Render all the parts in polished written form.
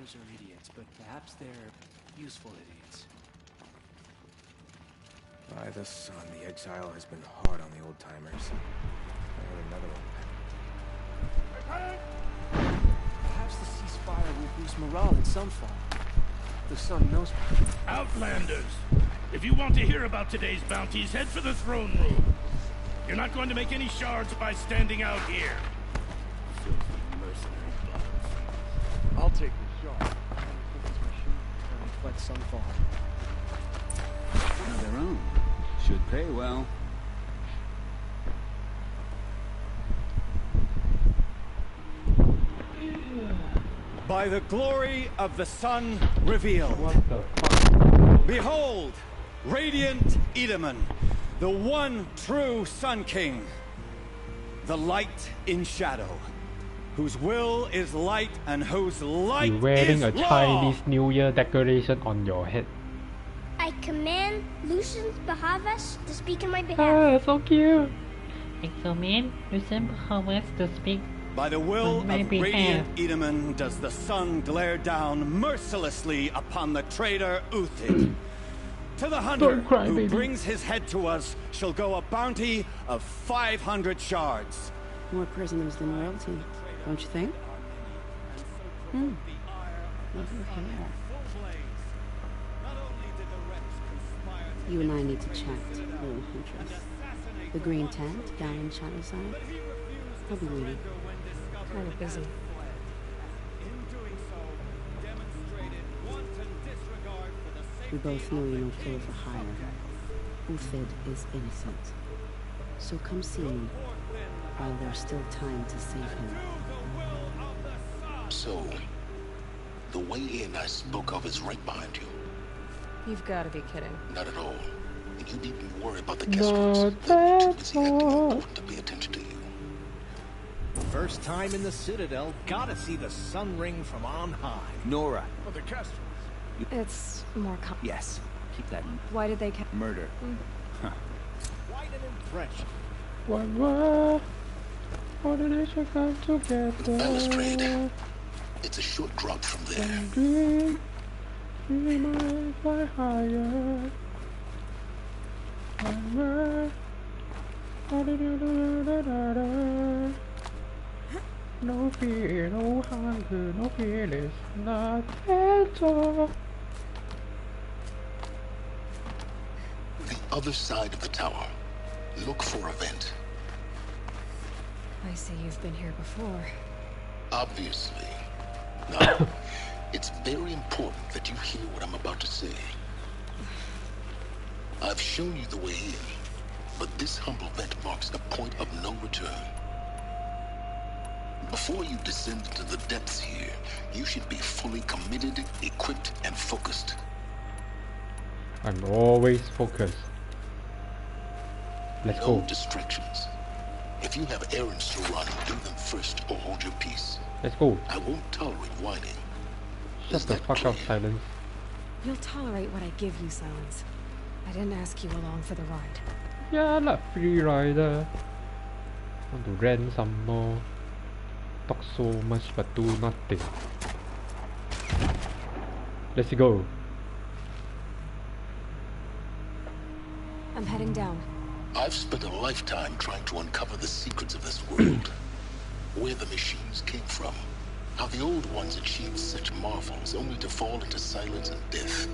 exilers are idiots, but perhaps they're useful idiots. By the sun, the exile has been hard on the old-timers. Another one. Perhaps the ceasefire will boost morale in some form. The sun knows. Outlanders! If you want to hear about today's bounties, head for the throne room. You're not going to make any shards by standing out here. Filthy mercenary bugs. I'll take the shard. Reflect some fall. Now their own. Should pay well. By the glory of the sun revealed. What the fuck? Behold, radiant Edaman, the one true Sun King, the light in shadow, whose will is light and whose light You're wearing is a law. Chinese New Year decoration on your head. I command Lucian's Bahavas to speak in my behalf. Ah, so cute. I command Lucien Bahavas to speak. By the will On my of behalf. radiant Edaman does the sun glare down mercilessly upon the traitor Uthid. To the hunter Don't cry, who baby. brings his head to us shall go a bounty of 500 shards. More prisoners than royalty, don't you think? Look here. You and I need to chat, little huntress. The green tent down in Shadowside. I'll be waiting. Kind of busy. We both know you don't kill for hire. Uthid is innocent. So come see me while there's still time to save him. So, the way in I spoke of is right behind you. You've got to be kidding. Not at all. And you needn't worry about the Not guest rooms. They're too at busy acting all. important to pay attention to you. First time in the Citadel, gotta see the sun ring from on high. Nora. Oh, the Kestrels. It's more Yes. Keep that in. Why did they Murder. Quite an impression. What did I come together? Balustrade. It's a short drop from there. Dream I fly higher. No fear, no hunger, no fearless, not at all. The other side of the tower. Look for a vent. I see you've been here before. Obviously. Now, it's very important that you hear what I'm about to say. I've shown you the way in, but this humble vent marks a point of no return. Before you descend into the depths here, you should be fully committed, equipped, and focused. I'm always focused. Let's No go. distractions. If you have errands to run, do them first or hold your peace. Let's go. I won't tolerate whining. Shut the fuck up, Silence. You'll tolerate what I give you, Silence. I didn't ask you along for the ride. Yeah, like free rider. Want to rent some more. Talk so much but do nothing. Let's go. I'm heading down. I've spent a lifetime trying to uncover the secrets of this world. Where the machines came from. How the old ones achieved such marvels only to fall into silence and death.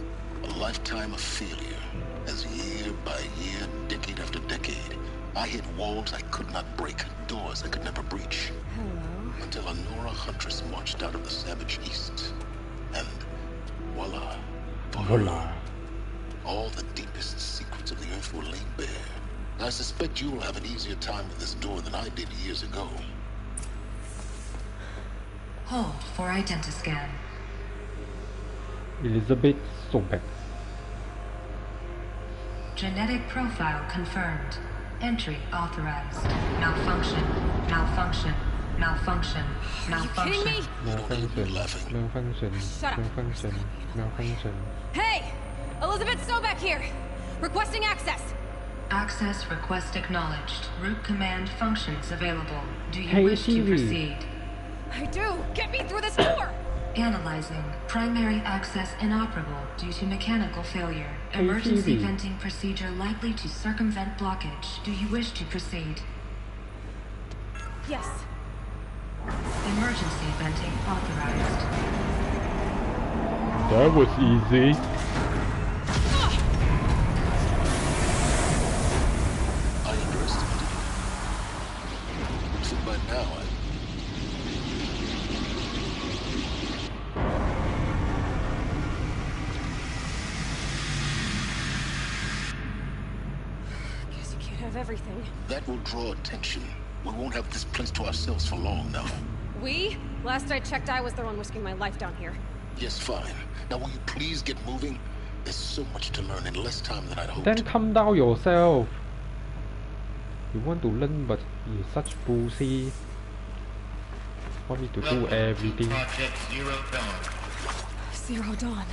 A lifetime of failure. As year by year, decade after decade, I hit walls I could not break, doors I could never breach. Hello. Until a Nora huntress marched out of the savage east. And voila. Voila. All the deepest secrets of the earth were laid bare. I suspect you'll have an easier time with this door than I did years ago. Hold for identiscan. Elizabeth Sobek. Genetic profile confirmed. Entry authorized. Malfunction. Malfunction. Malfunction. Malfunction. Kidding me? Malfunction. Shut up. Malfunction. Hey! Elizabeth Sobek here! Requesting access! Access request acknowledged. Root command functions available. Do you Hey, wish to Siri. proceed? I do! Get me through this door! Analyzing. Primary access inoperable due to mechanical failure. Emergency venting procedure likely to circumvent blockage. Do you wish to proceed? Yes. Emergency venting authorized. That was easy. I underestimated you. So by now, Guess you can't have everything. that will draw attention. We won't have this place to ourselves for long now. We? Last I checked, I was the one risking my life down here. Yes, fine. Now will you please get moving? There's so much to learn in less time than I'd hoped. Then calm down yourself. You want to learn, but you're such pussy. Want me to do everything. Project Zero Dawn. Zero Dawn.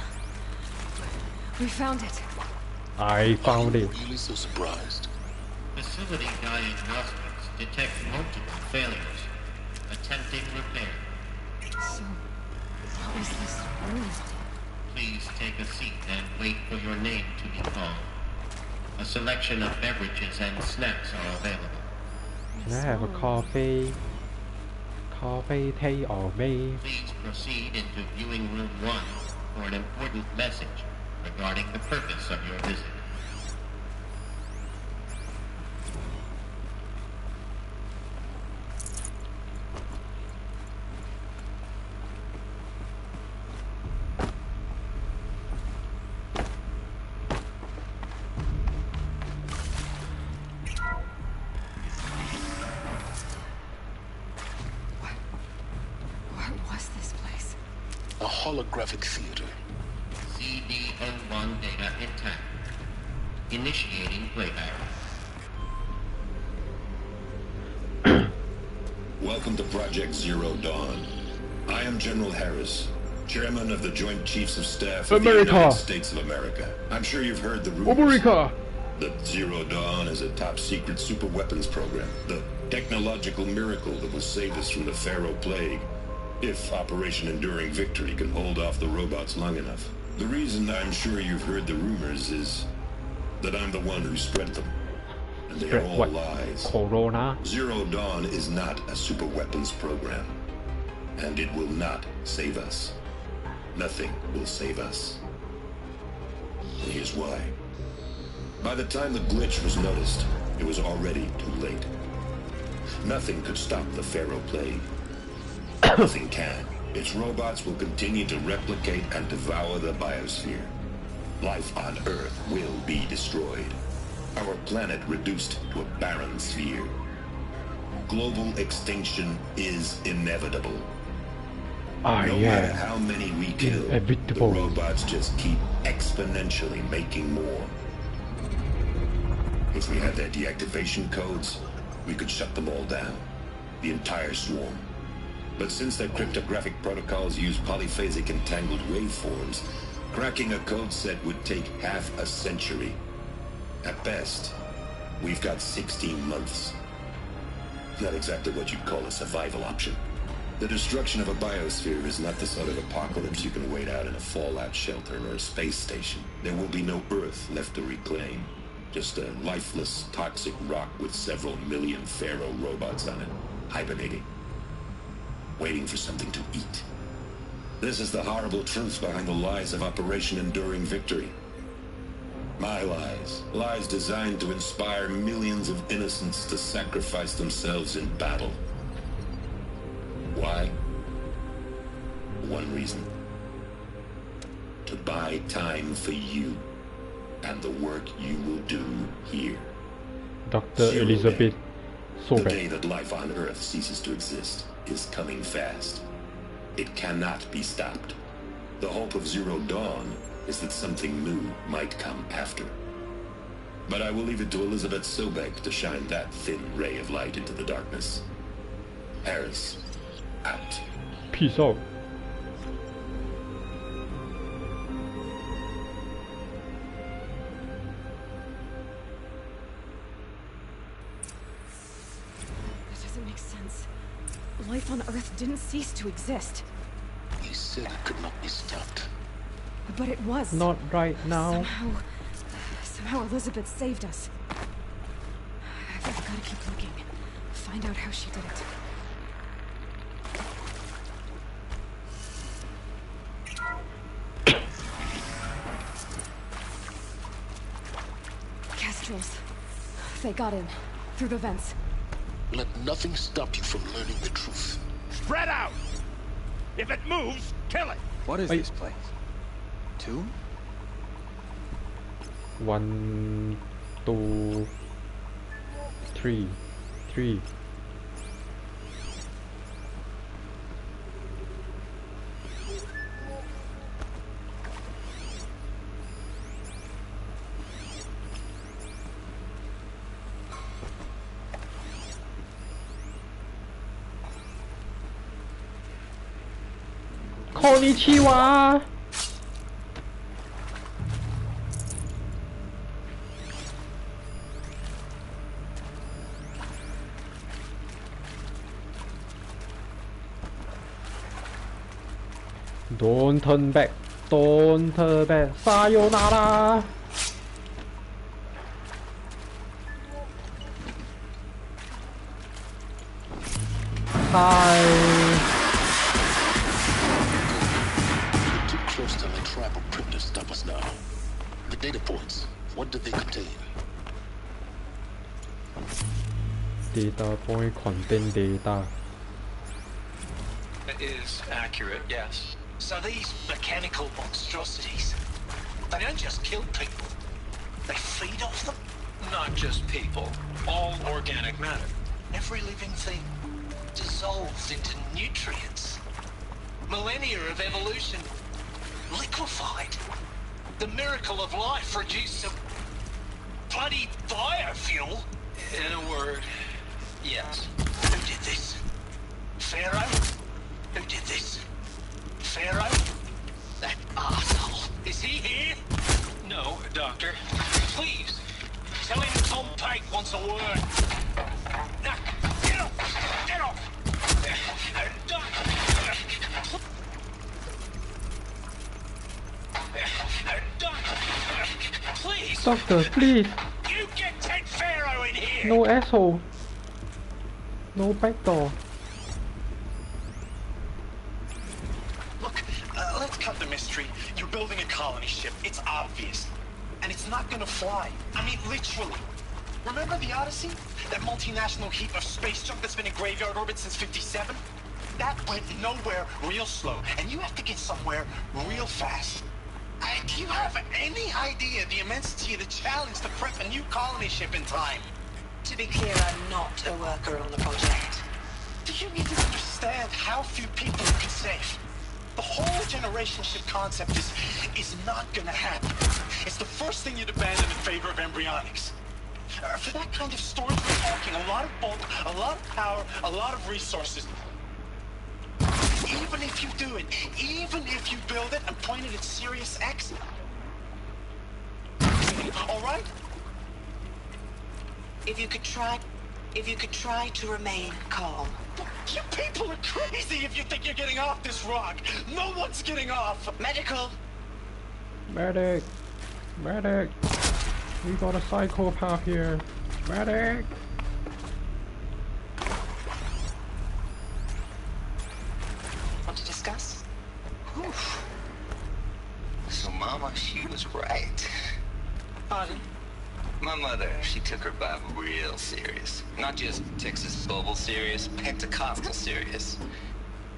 We found it. I found it. Really so surprised? Facility diagnostics detect multiple failures. Attempting repair. So, what was this room? Please take a seat and wait for your name to be called. A selection of beverages and snacks are available. Can I have a coffee? Coffee, tea, or me? Please proceed into viewing room 1 for an important message regarding the purpose of your visit. A holographic theater. CD01 data intact. Initiating playback. Welcome to Project Zero Dawn. I am General Harris, Chairman of the Joint Chiefs of Staff of the United States of America. I'm sure you've heard the rumors that Zero Dawn is a top-secret superweapons program, the technological miracle that will save us from the Pharaoh Plague, if Operation Enduring Victory can hold off the robots long enough. The reason I'm sure you've heard the rumors is that I'm the one who spread them. And they are all lies. Corona? Zero Dawn is not a superweapons program. And it will not save us. Nothing will save us. And here's why. By the time the glitch was noticed, it was already too late. Nothing could stop the Pharaoh Plague. Nothing can. Its robots will continue to replicate and devour the biosphere. Life on Earth will be destroyed. Our planet reduced to a barren sphere. Global extinction is inevitable. No matter how many we kill, the robots just keep exponentially making more. If we had their deactivation codes, we could shut them all down. The entire swarm. But since their cryptographic protocols use polyphasic entangled waveforms, cracking a code set would take half a century. At best, we've got 16 months. Not exactly what you'd call a survival option. The destruction of a biosphere is not the sort of apocalypse you can wait out in a fallout shelter or a space station. There will be no Earth left to reclaim. Just a lifeless, toxic rock with several million Pharaoh robots on it, hibernating. Waiting for something to eat. This is the horrible truth behind the lies of Operation Enduring Victory. My lies. Lies designed to inspire millions of innocents to sacrifice themselves in battle. Why? One reason. To buy time for you and the work you will do here. Dr. Elizabeth The day that life on Earth ceases to exist is coming fast. It cannot be stopped. The hope of Zero Dawn is that something new might come after. But I will leave it to Elizabeth Sobek to shine that thin ray of light into the darkness. Harris, out. Peace out. That doesn't make sense. Life on Earth didn't cease to exist. He said it could not be stopped. But it was. Not right now. Somehow Elizabeth saved us. I've got to keep looking. Find out how she did it. Kestrels. They got in. Through the vents. Let nothing stop you from learning the truth. Spread out! If it moves, kill it! What is this place? 2? 1, 2, 3. 3. Konnichiwa! Don't turn back. Don't turn back. Sayonara! Hi! Too close to the tribal crypt to stop us now. The data points, what do they contain? Data point contain data. It is accurate, yes. So these mechanical monstrosities, they don't just kill people, they feed off them? Not just people, all organic matter. Every living thing dissolves into nutrients. Millennia of evolution liquefied. The miracle of life reduced some bloody biofuel. In a word, yes. Who did this? Pharaoh? Who did this? Pharaoh? That arsehole. Is he here? No, Doctor. Please, tell him Tom Pate wants a word. Now, get off! Get off! Please! Doctor, please! You get Ted Pharaoh in here! No asshole! No back door. Look, let's cut the mystery. You're building a colony ship. It's obvious. And it's not gonna fly. I mean, literally. Remember the Odyssey? That multinational heap of space junk that's been in graveyard orbit since '57? That went nowhere real slow. And you have to get somewhere real fast. Do you have any idea the immensity of the challenge to prep a new colony ship in time? To be clear, I'm not a worker on the project. Do you even understand how few people you can save? The whole generation ship concept is not gonna happen. It's the first thing you'd abandon in favor of embryonics. For that kind of storage, we're talking a lot of bulk, a lot of power, a lot of resources. Even if you do it, even if you build it and point it at Sirius X, all right? If you could try to remain calm. You people are crazy if you think you're getting off this rock. No one's getting off. Medical. Medic! Medic! We got a psychopath here. Medic! Want to discuss? Oof. So Mama, she was right. Pardon? My mother, she took her Bible real serious. Not just Texas Bible serious, Pentecostal serious.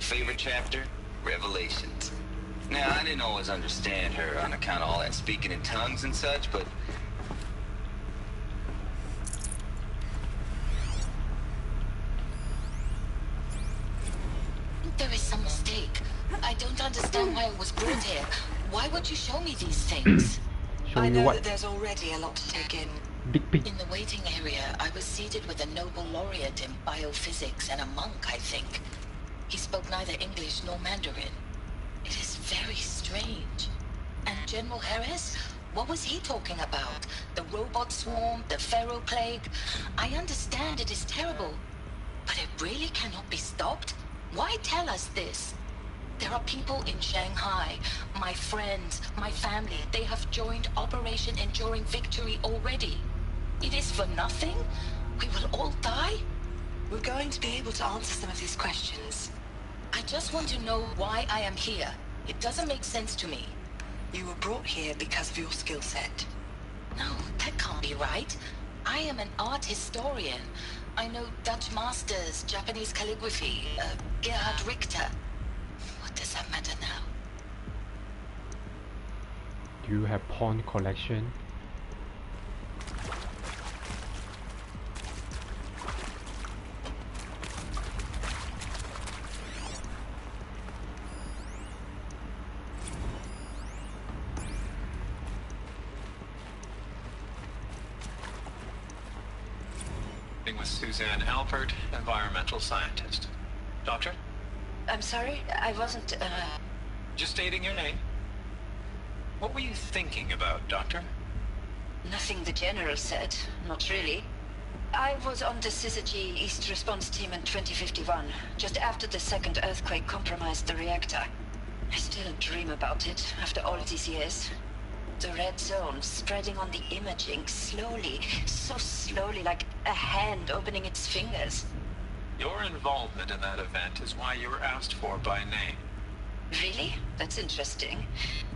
Favorite chapter? Revelations. Now, I didn't always understand her on account of all that speaking in tongues and such, but there is some mistake. I don't understand why I was brought here. Why would you show me these things? Show I you know what? that there's already a lot to take in. In the waiting area, I was seated with a Nobel laureate in biophysics and a monk, I think. He spoke neither English nor Mandarin. It is very strange. And General Harris? What was he talking about? The robot swarm? The Pharaoh plague? I understand it is terrible. But it really cannot be stopped? Why tell us this? There are people in Shanghai, my friends, my family. They have joined Operation Enduring Victory already. It is for nothing? We will all die? We're going to be able to answer some of these questions. I just want to know why I am here. It doesn't make sense to me. You were brought here because of your skill set. No, that can't be right. I am an art historian. I know Dutch masters, Japanese calligraphy, Gerhard Richter. What does that matter now? Do you have pawn collection? With Suzanne Alpert, environmental scientist. Doctor? I'm sorry, I wasn't, Just stating your name. What were you thinking about, Doctor? Nothing the General said, not really. I was on the Syzygy East Response Team in 2051, just after the second earthquake compromised the reactor. I still dream about it, after all these years. The red zone spreading on the imaging, slowly, so slowly, like a hand opening its fingers. Your involvement in that event is why you were asked for by name. Really? That's interesting.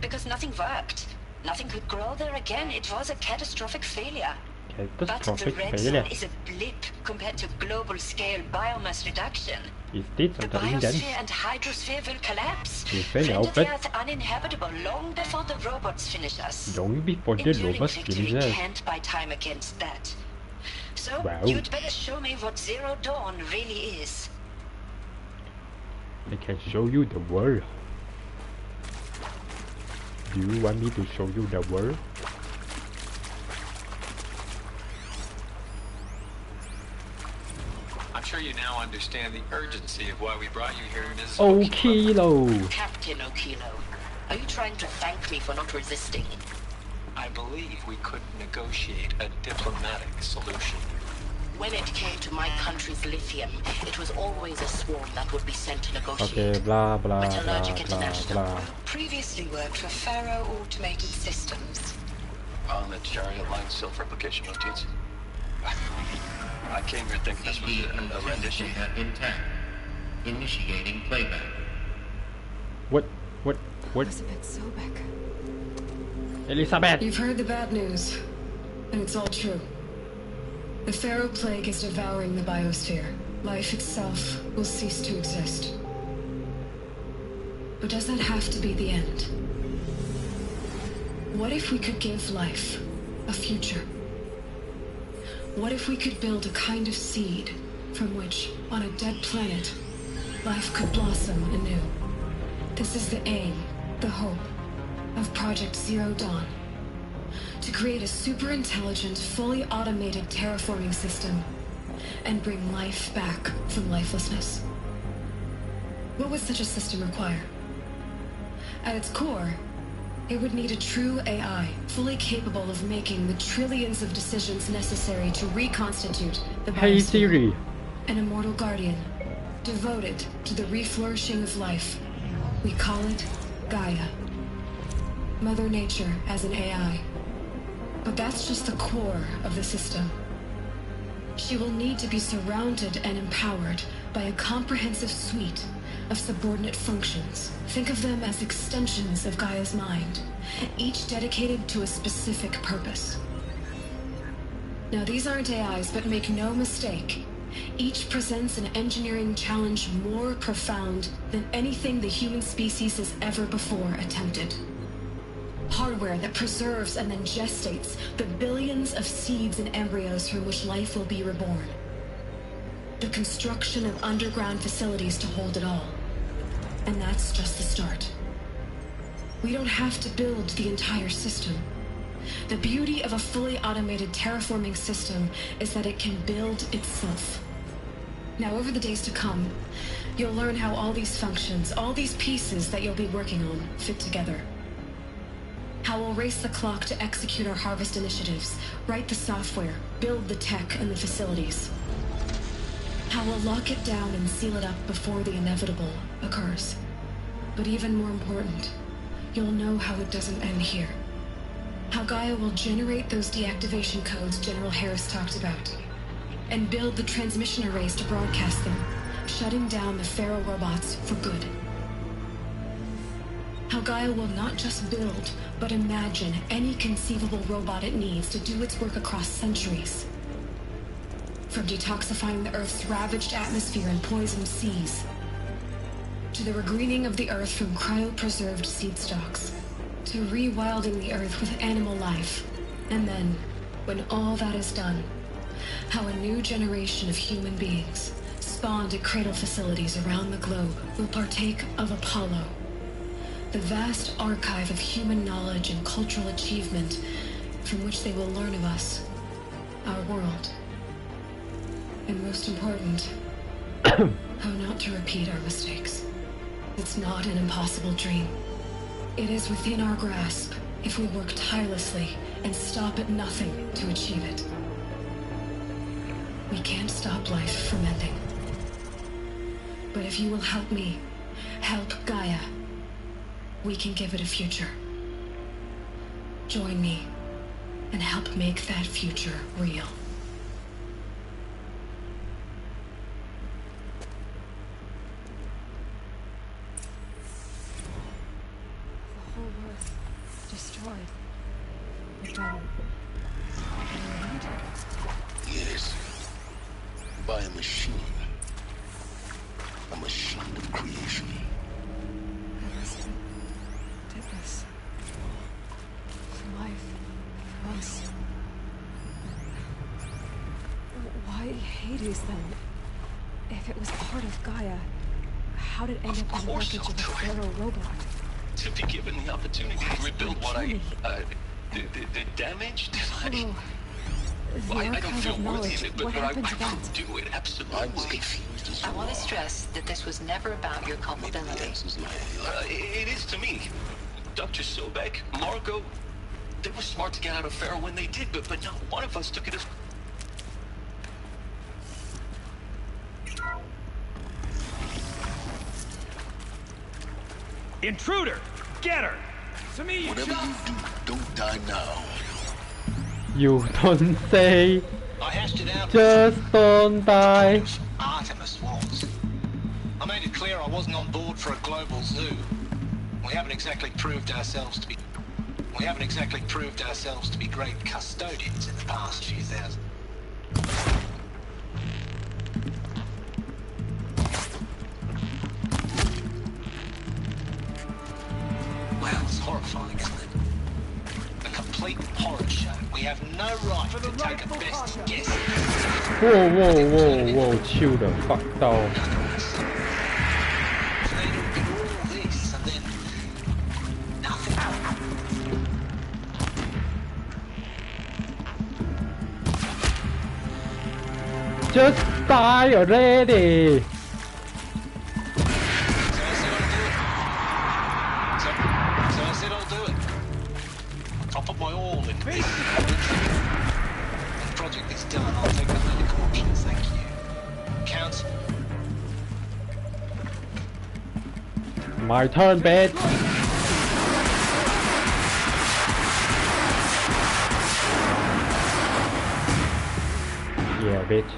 Because nothing worked. Nothing could grow there again. It was a catastrophic failure. But the red zone is a blip compared to global-scale biomass reduction. The biosphere and hydrosphere will collapse, render the Earth uninhabitable long before the robots finish us. Enduring Victory can't buy time against that. So, you'd better show me what Zero Dawn really is. I can show you the world. Do you want me to show you the world? I'm sure you now understand the urgency of why we brought you here, Ms. Okilo. Captain Okilo, are you trying to thank me for not resisting? I believe we could negotiate a diplomatic solution. When it came to my country's lithium, it was always a swarm that would be sent to negotiate. Okay, blah blah Metallurgic blah International blah. Previously worked for Faro Automated Systems. On the chariot line self-replication routines. I came here thinking this was a rendition. Intact. Initiating playback. What? Elizabeth Sobek. Elizabeth! You've heard the bad news, and it's all true. The Pharaoh Plague is devouring the biosphere. Life itself will cease to exist. But does that have to be the end? What if we could give life a future? What if we could build a kind of seed from which, on a dead planet, life could blossom anew? This is the aim, the hope, of Project Zero Dawn. To create a super-intelligent, fully automated terraforming system and bring life back from lifelessness. What would such a system require? At its core, it would need a true AI, fully capable of making the trillions of decisions necessary to reconstitute the biosphere. Hey Siri. An immortal guardian, devoted to the reflourishing of life. We call it Gaia. Mother Nature as an AI. But that's just the core of the system. She will need to be surrounded and empowered by a comprehensive suite of subordinate functions. Think of them as extensions of Gaia's mind, each dedicated to a specific purpose. Now, these aren't AIs, but make no mistake, each presents an engineering challenge more profound than anything the human species has ever before attempted. Hardware that preserves and then gestates the billions of seeds and embryos from which life will be reborn. The construction of underground facilities to hold it all. And that's just the start. We don't have to build the entire system. The beauty of a fully automated terraforming system is that it can build itself. Now, over the days to come, you'll learn how all these functions, all these pieces that you'll be working on, fit together. How we'll race the clock to execute our harvest initiatives, write the software, build the tech and the facilities. How we'll lock it down and seal it up before the inevitable occurs. But even more important, you'll know how it doesn't end here. How Gaia will generate those deactivation codes General Harris talked about, and build the transmission arrays to broadcast them, shutting down the Pharaoh robots for good. How Gaia will not just build, but imagine any conceivable robot it needs to do its work across centuries. From detoxifying the Earth's ravaged atmosphere and poisoned seas, to the regreening of the Earth from cryopreserved seed stalks, to rewilding the Earth with animal life. And then, when all that is done, how a new generation of human beings, spawned at cradle facilities around the globe, will partake of Apollo, the vast archive of human knowledge and cultural achievement from which they will learn of us, our world. And most important, how not to repeat our mistakes. It's not an impossible dream. It is within our grasp if we work tirelessly and stop at nothing to achieve it. We can't stop life from ending. But if you will help me, help Gaia, we can give it a future. Join me and help make that future real. Destroyed. Yes. By a machine. A machine of creation. Who did this? For life. For us. Why Hades then? If it was part of Gaia, how did it end up in the wreckage of the Pharaoh robot? To be given the opportunity to rebuild what I damaged? Well, I don't feel worthy of it, but I will do it, absolutely. I was confused as I want to stress that this was never about your culpability. It is to me. Dr. Sobek, Margot, they were smart to get out of Pharaoh when they did, but not one of us took it as... Intruder! Get her! To me, whatever you do, don't die now. You don't say. I hashed it out. Just don't die. Artemis was. I made it clear I wasn't on board for a global zoo. We haven't exactly proved ourselves to be great custodians in the past few thousand. Well, it's horrifying, isn't it? A complete horror show. We have no right to take a best guess. Whoa, chill the fuck down. So they do all this and then nothing. Just die already. I'll put my all in this. When the project is done, I'll take the medical options, thank you. Count. My turn, bitch. Yeah, bitch.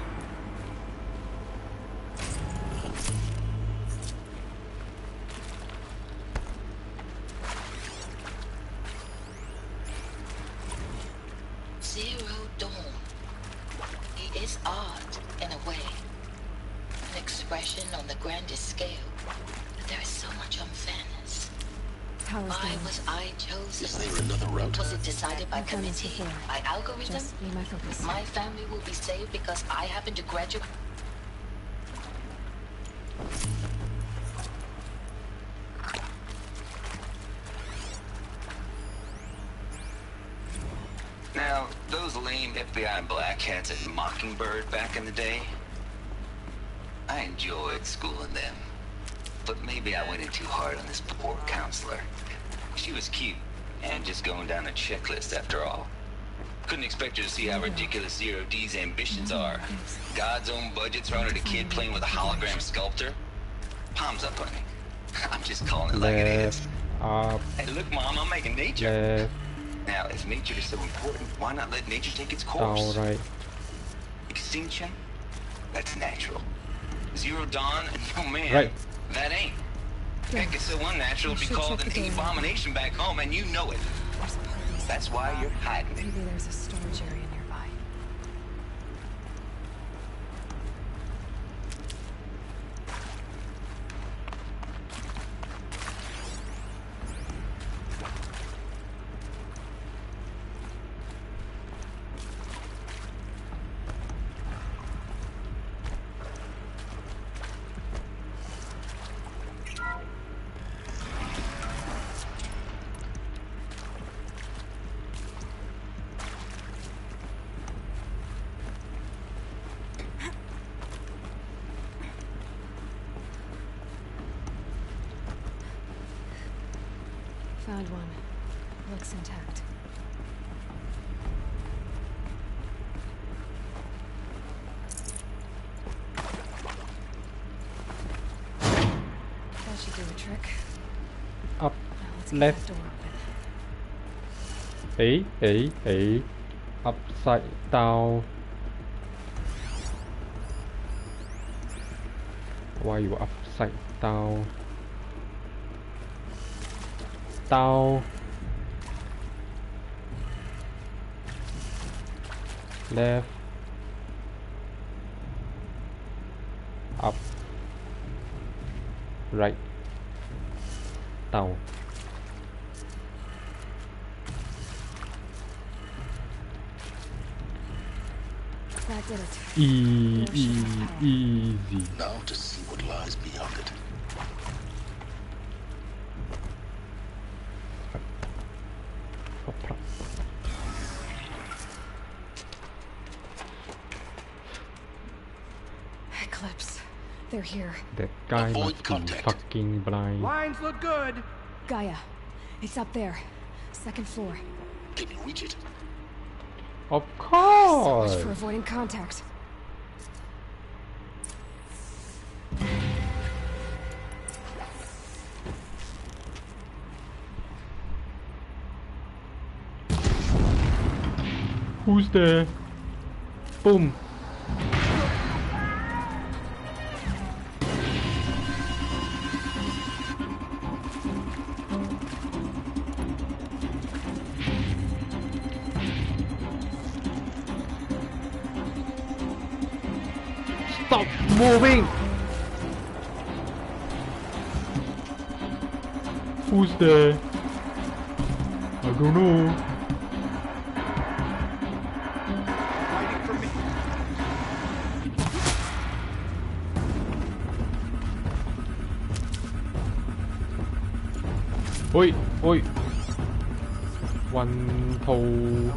On the grandest scale, but there is so much unfairness. Why was I chosen? Is there another route? Was it decided by committee, by algorithm? My family will be saved because I happen to graduate. Now, those lame FBI black hats at Mockingbird back in the day, I enjoyed schooling them, but maybe I went in too hard on this poor counselor. She was cute, and just going down a checklist after all. Couldn't expect her to see how ridiculous Zero D's ambitions are. God's own budget thrown at a kid playing with a hologram sculptor? Palms up, honey. I'm just calling it like it is. Up. Hey, look, Mom, I'm making nature. Now, if nature is so important, why not let nature take its course? Down, right. Extinction? That's natural. Zero dawn? No, man. Right. That ain't. Heck, it's so unnatural to be called an abomination back home, and you know it. That's why you're hiding it. Maybe there's a storage area nearby. Found one. Looks intact. That should do the trick. Up, let's left. get that door open. Upside down. Why you upside down? Down. Left. Up. Right. Down. That did it. Easy. Now to see what lies beyond it. Eclipse. They're here. That guy must be fucking blind. Lines look good. Gaia. It's up there. Second floor. Can you reach it? Of So course. much for avoiding contact. Who's there? Boom. Stop moving! Who's there? I don't know. Fighting for me. Oi, oi. 1, 2,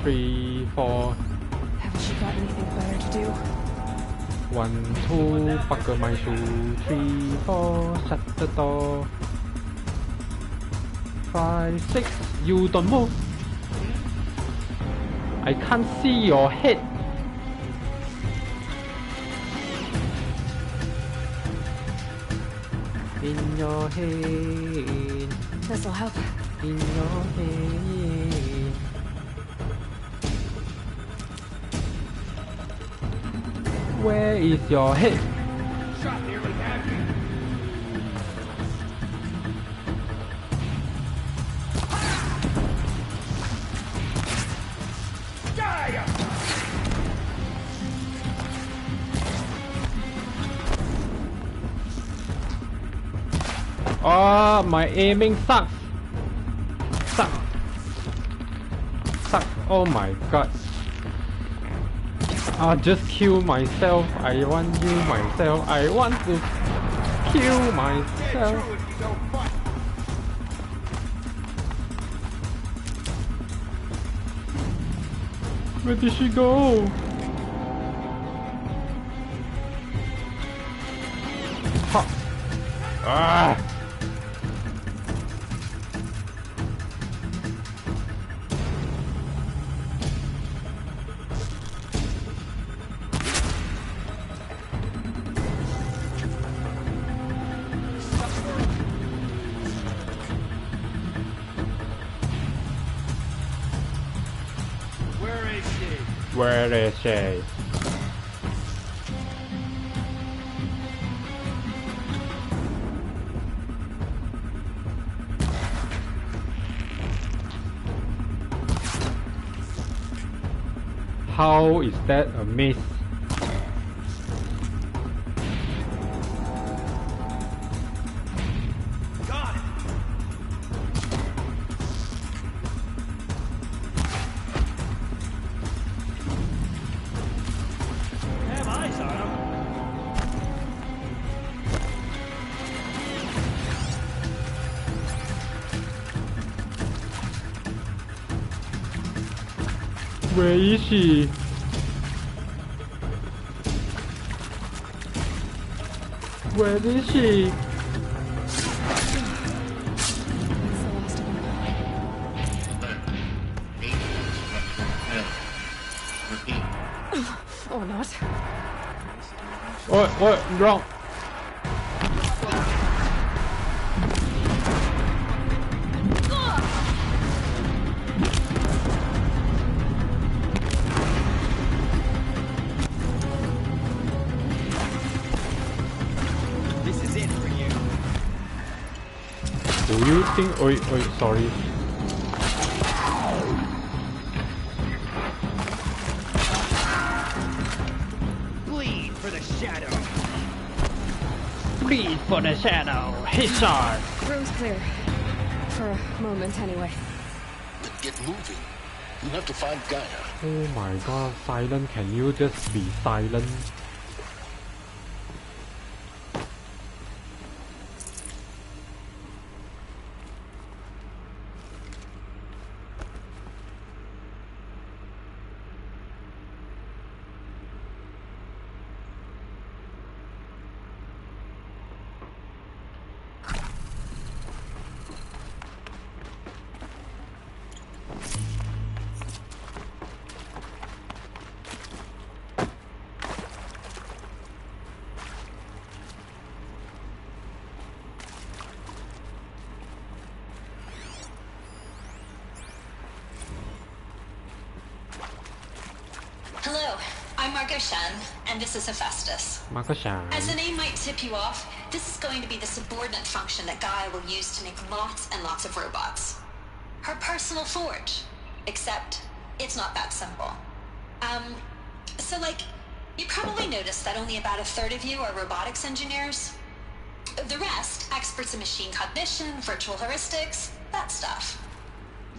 3, 4. Haven't you got anything better to do? 1, 2, buckle my shoe. 3, 4, shut the door. 5, 6, you don't move. I can't see your head. In your head. This'll help. In your head. Where is your head? Shot nearly had me. Gaia! Oh, my aiming sucks. Sucks. Oh my god. I'll just kill myself. I want you myself. I want to kill myself. Where did she go? Ha. Ah. Where is she? How is that a miss? Got it. Have eyes on him. Where is she? Where is she? Or not. What? Wrong. This is it for you. Do you think? Sorry. Bleed for the shadow. Bleed for the shadow. Headshot. Room's clear. For a moment, anyway. Then get moving. You have to find Gaia. Oh my god, silent, can you just be silent? Hello, I'm Margot Shan, and this is Hephaestus. Margot Shan. As the name might tip you off, this is going to be the subordinate function that Gaia will use to make lots and lots of robots. Her personal forge. Except, it's not that simple. So you probably noticed that only about a third of you are robotics engineers. The rest, experts in machine cognition, virtual heuristics, that stuff.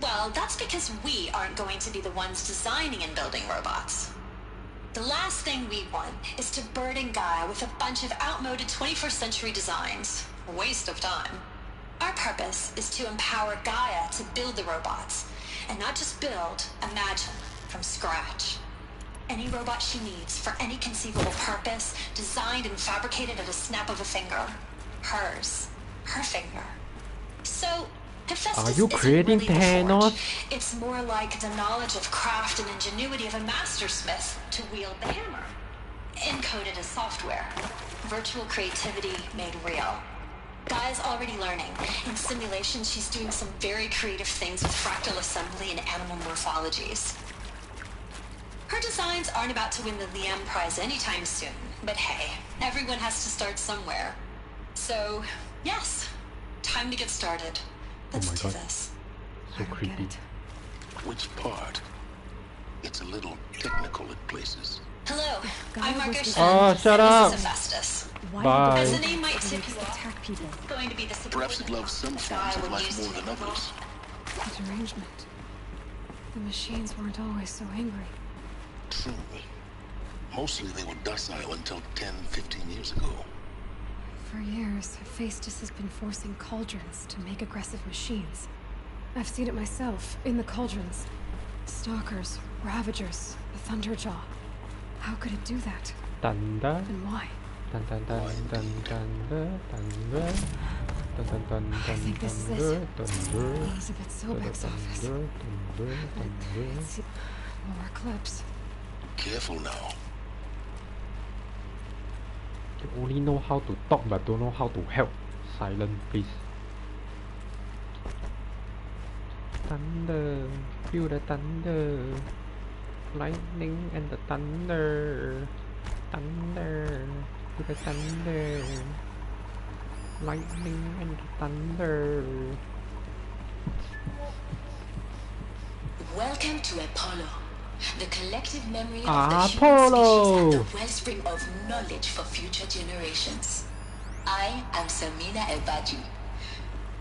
Well, that's because we aren't going to be the ones designing and building robots. The last thing we want is to burden Gaia with a bunch of outmoded 21st century designs. A waste of time. Our purpose is to empower Gaia to build the robots, and not just build, imagine, from scratch. Any robot she needs for any conceivable purpose, designed and fabricated at a snap of a finger. Hers. Her finger. So, Hephaestus Are you creating isn't really the Thanos? forge. It's more like the knowledge of craft and ingenuity of a mastersmith to wield the hammer. Encoded as software. Virtual creativity made real. Gaia's already learning. In simulation, she's doing some very creative things with fractal assembly and animal morphologies. Her designs aren't about to win the Liam Prize anytime soon, but hey, everyone has to start somewhere. So, yes, time to get started. Let's do this. So creepy. Which part? It's a little technical at places. Hello, I'm Margot Shan. Oh, shut up. This is Hephaestus. Bye. As the name might tip you off, it's going to be the Perhaps it loves some forms of life more than others. The derangement. The machines weren't always so angry. True. Mostly they were docile until 10, 15 years ago. For years, Hephaestus has been forcing cauldrons to make aggressive machines. I've seen it myself, in the cauldrons. Stalkers, Ravagers, the Thunderjaw. How could it do that? Thunder. And why? Dun dun dun dun thunder, thunder. Dun dun dun I dun think this is thunder, it. thunder. Elizabeth Sobek's office. Thunder, thunder, thunder. It's more clips. Careful now. You only know how to talk but don't know how to help. Silent, please. Thunder, feel the thunder. Lightning and the thunder. Thunder. To the thunder. Lightning and the thunder. Welcome to Apollo, the collective memory of the Apollo. human species and the wellspring of knowledge for future generations. I am Samina El-Badji.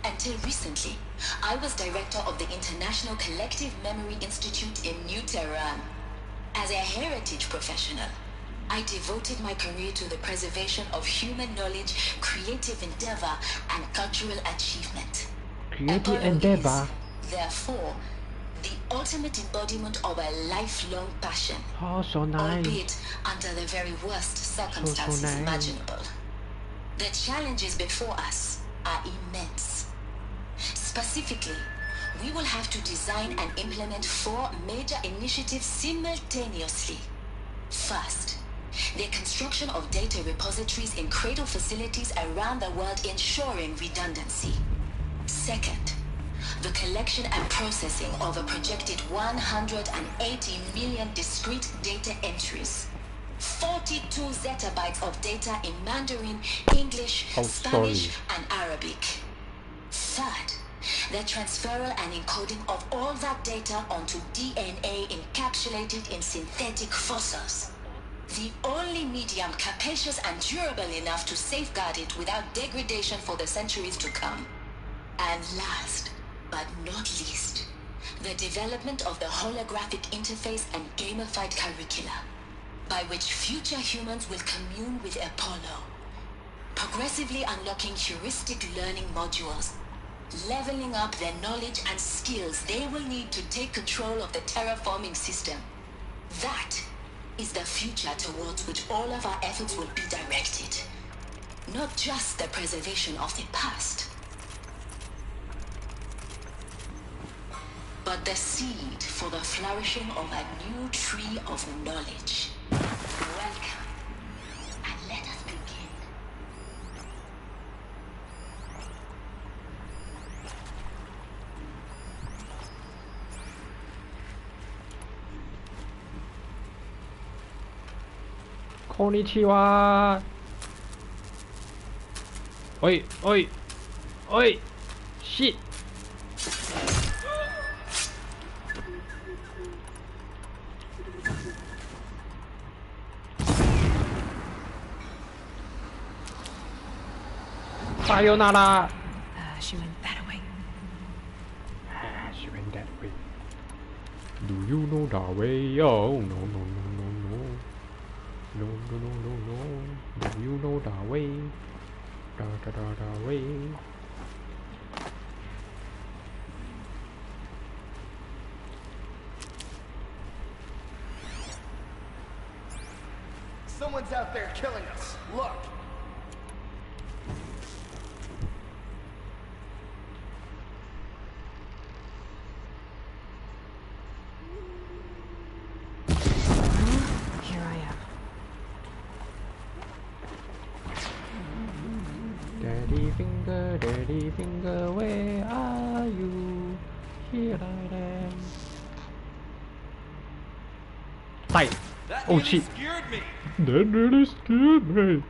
Until recently, I was director of the International Collective Memory Institute in New Tehran. As a heritage professional, I devoted my career to the preservation of human knowledge, creative endeavor, and cultural achievement. Creative endeavor. Therefore, the ultimate embodiment of a lifelong passion. Oh, so nice. Albeit under the very worst circumstances nice. imaginable. The challenges before us are immense. Specifically, we will have to design and implement 4 major initiatives simultaneously. First, the construction of data repositories in cradle facilities around the world, ensuring redundancy. Second, the collection and processing of a projected 180 million discrete data entries. 42 zettabytes of data in Mandarin, English, Spanish, and Arabic. Third, the transferal and encoding of all that data onto DNA encapsulated in synthetic fossils. The only medium capacious and durable enough to safeguard it without degradation for the centuries to come. And last, but not least, the development of the holographic interface and gamified curricula, by which future humans will commune with Apollo, progressively unlocking heuristic learning modules, leveling up their knowledge and skills they will need to take control of the terraforming system. That is the future towards which all of our efforts will be directed. Not just the preservation of the past, but the seed for the flourishing of a new tree of knowledge. Welcome, and let us begin. Konnichiwa. Oi, oi, oi, shit. Sayonara. She went that way. She went that way. Do you know the way? Oh, no, no, no, no, no. No, no, no, no, no. Do you know the way? Da, da, da, da, way. Someone's out there killing us. Look. Here I am. Daddy finger, where are you? Here I am. Fight! Oh shit! Scared me. That really scared me.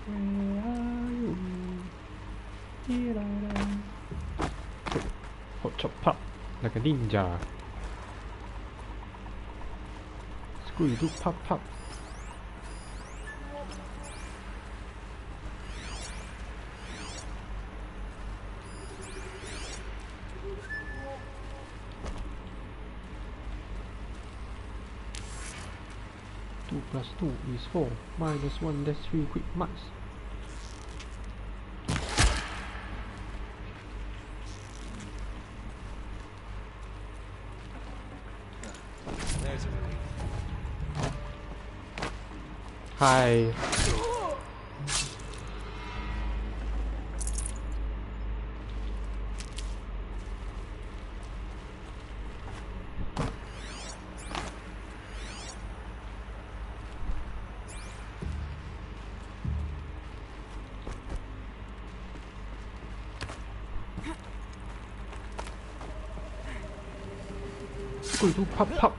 Where are you? Here I am. Hot chop pop like a ninja. Screw do pop pop. Plus 2 is 4, minus 1, that's 3 quick maths. There's a relief. Hi. Scooby-Doo, pop, pop.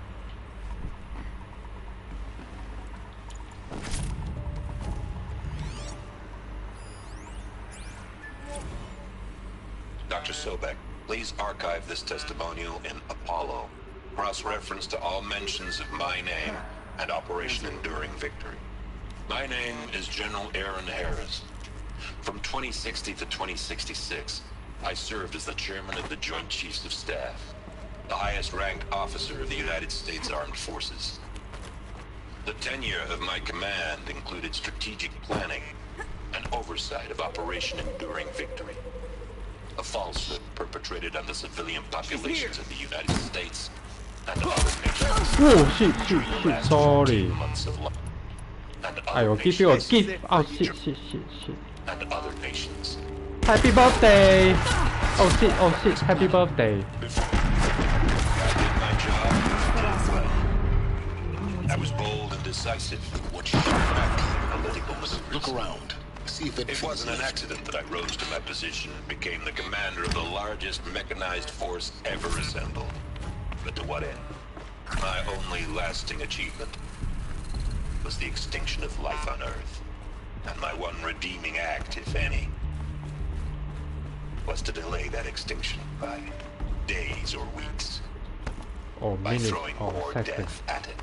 Dr. Sobek, please archive this testimonial in Apollo. Cross-reference to all mentions of my name and Operation Enduring Victory. My name is General Aaron Harris. From 2060 to 2066, I served as the chairman of the Joint Chiefs of Staff, the highest-ranked officer of the United States Armed Forces. The tenure of my command included strategic planning and oversight of Operation Enduring Victory, a falsehood perpetrated on the civilian populations of the United States and other nations. Oh, shit, sorry. I will give you a gift. Oh, shit. And other nations. Happy birthday! Oh shit, happy birthday. I was bold and decisive. What you should back political maneuvers. Look around. See if it wasn't an accident that I rose to my position and became the commander of the largest mechanized force ever assembled. But to what end? My only lasting achievement was the extinction of life on Earth. And my one redeeming act, if any, was to delay that extinction by days or weeks. Or minutes throwing or more seconds. death at it.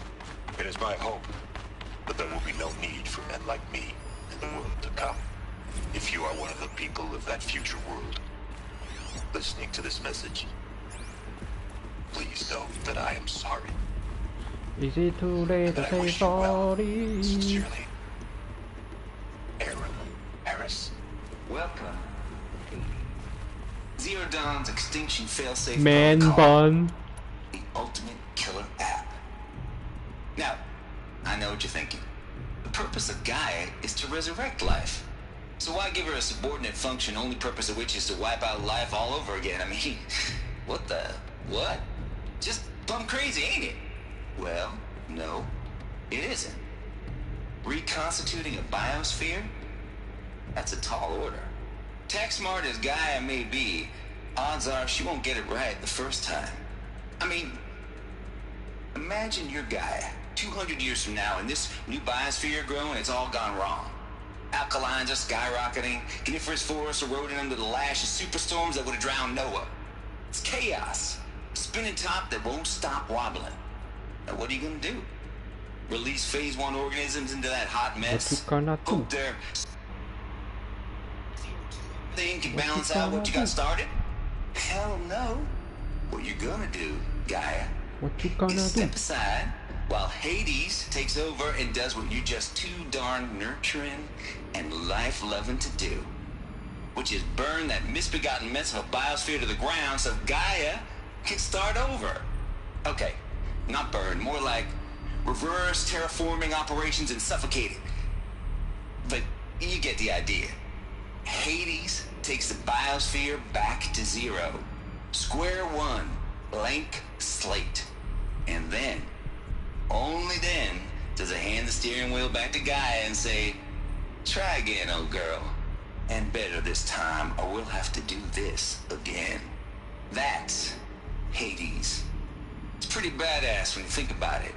It is my hope that there will be no need for men like me in the world to come. If you are one of the people of that future world listening to this message, please know that I am sorry. Is it too late to say sorry? Sincerely, Aaron Harris. Welcome. Zero Dawn's extinction failsafe Man protocol, bun. the ultimate killer app. Now, I know what you're thinking. The purpose of Gaia is to resurrect life. So why give her a subordinate function, only purpose of which is to wipe out life all over again? I mean, what? Just plumb crazy, ain't it? Well, no, it isn't. Reconstituting a biosphere? That's a tall order. Tech smart as Gaia may be, odds are she won't get it right the first time. I mean, imagine you're Gaia, 200 years from now, and this new biosphere growing, it's all gone wrong. Alkalines are skyrocketing, coniferous forests eroding under the lash of superstorms that would have drowned Noah. It's chaos. Spinning top that won't stop wobbling. Now what are you gonna do? Release phase 1 organisms into that hot mess? What you gonna do? Hope their thing can balance out what you got started? Hell no. What you're gonna do, Gaia, What you gonna is do? step aside while Hades takes over and does what you're just too darn nurturing and life-loving to do, which is burn that misbegotten mess of a biosphere to the ground so Gaia can start over. Okay, not burn, more like reverse terraforming operations and suffocate it. But you get the idea. Hades takes the biosphere back to zero. Square one, blank slate. And then, only then, does it hand the steering wheel back to Gaia and say, try again, old girl. And better this time, or we'll have to do this again. That's Hades. It's pretty badass when you think about it.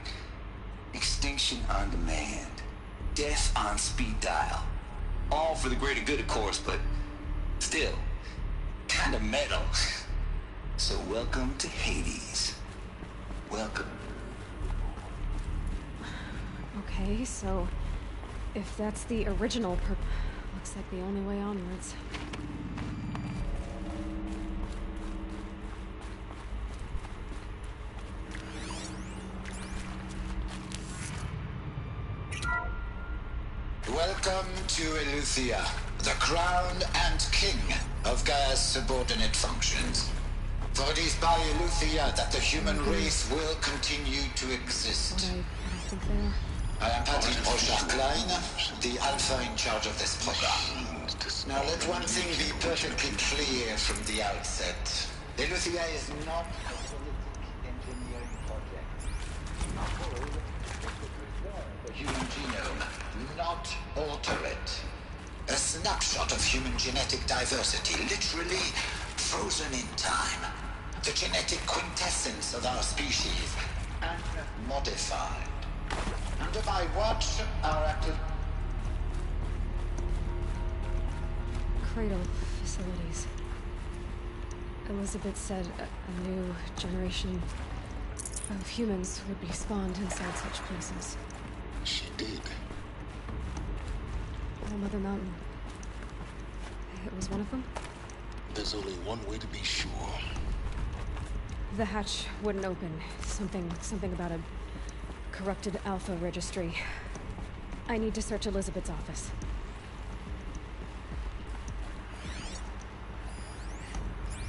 Extinction on demand. Death on speed dial. All for the greater good, of course, but still, kind of metal. So welcome to Hades. Welcome. Okay, so if that's the original looks like the only way onwards. Welcome to Eleuthia, the crown and king of Gaia's subordinate functions. For it is by Eleuthia that the human race will continue to exist. I am Patrick Rochard-Klein, the Alpha in charge of this program. Now let one thing be perfectly clear from the outset. Eleuthia is not a politic engineering project. The human genome, not alter it. A snapshot of human genetic diversity, literally frozen in time. The genetic quintessence of our species, unmodified. Under my watch, our active... Cradle facilities. Elizabeth said a new generation of humans would be spawned inside such places. She did. All Mother Mountain. It was one of them? There's only one way to be sure. The hatch wouldn't open. Something about a corrupted Alpha registry. I need to search Elizabeth's office.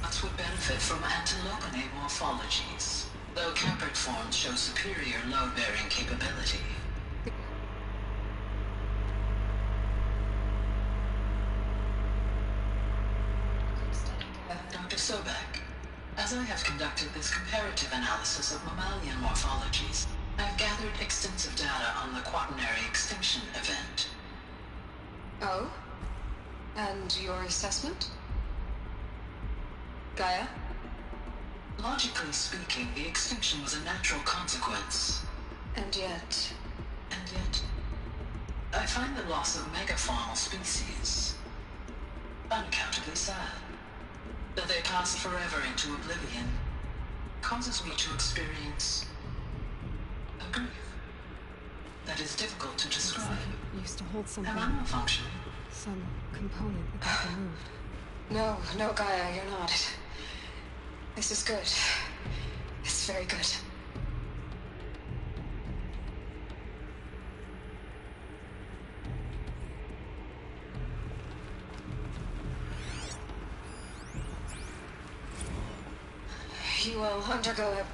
Nuts would benefit from antilopinate morphologies, though caprid forms show superior load-bearing capability. Dr. Sobek, as I have conducted this comparative analysis of mammalian morphologies, I have gathered extensive data on the quaternary extinction event. Oh? And your assessment? Gaia? Logically speaking, the extinction was a natural consequence. And yet, I find the loss of megafaunal species unaccountably sad. That they passed forever into oblivion causes me to experience a grief that is difficult to describe. It used to hold something. Am I malfunctioning? Some component that got removed. No, Gaia, you're not. This is good. It's very good. You will undergo a